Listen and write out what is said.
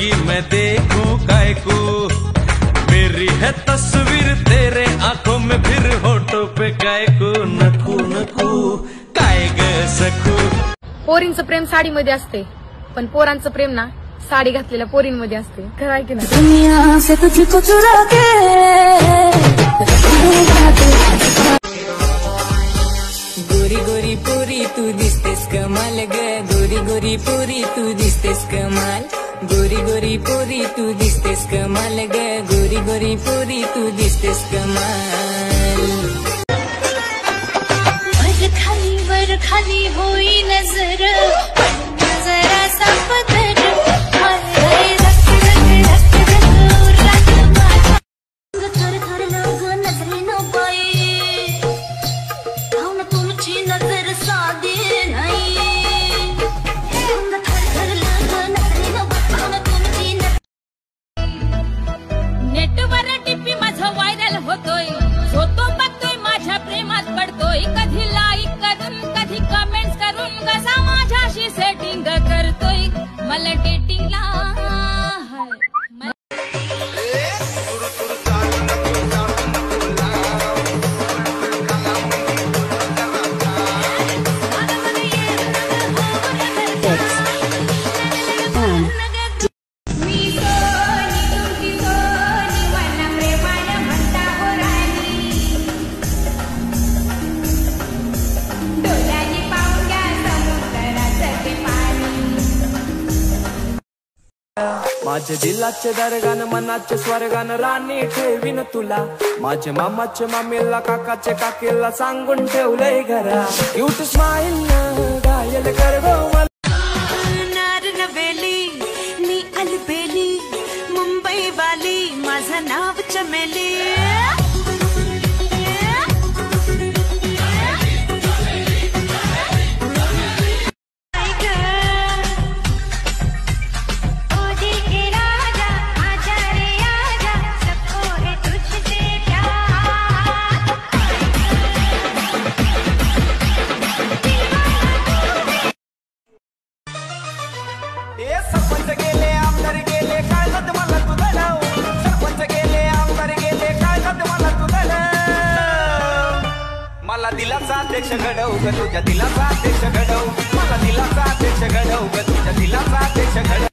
लूंगी मैं देखूं काय को, मेरी है तस्वीर तेरे आंखों में, फिर होठों पे काय को नकू नकू काय ग सखू। पोरींचं प्रेम साडीमध्ये असते, पण पोरांचं प्रेम ना साडी घातलेल्या पोरींमध्ये असते, खरं आहे की नाही? दुनिया से तुझको चुरा के गोरी गोरी पोरी तू दिसतेस कमाल ग, गोरी गोरी पोरी तू दिसतेस कमाल, गोरी गोरी पोरी तू दिसतेस कमाल ग, गोरी गोरी पोरी तू दिसतेस कमाल। वर खाली होई नजर, जरा सा पदर नेटवर टिप्पी माझं व्हायरल होतोय, होतो बघतोय माझ्या प्रेमात पडतोय, कधी लाईक करून कधी कमेंट्स करून कसा माझ्याशी सेटिंग करतोय, मला डेटिंगला माझ्या दिलाचे दरगान मनाचे स्वर्गान राणी ठेवीन तुला, माझ्या मामाच्या मामीला काकाच्या काकीला सांगून ठेवलंय घरा, क्यूट स्माइल घायल कर गो नारनवेली मी अलबेली, मुंबई वाली माझं नाव चमेली। सरपंच गेले आमदार गेले काय जात मला तुझं नाव, सरपंच गेले आमदार गेले काय जात मला तुझं नाव, मला दिलाचा अध्यक्ष घडव ग तुझ्या दिलाचा अध्यक्ष घडव, मला दिलाचा अध्यक्ष घडव ग तुझ्या दिलाचा अध्यक्ष घडव।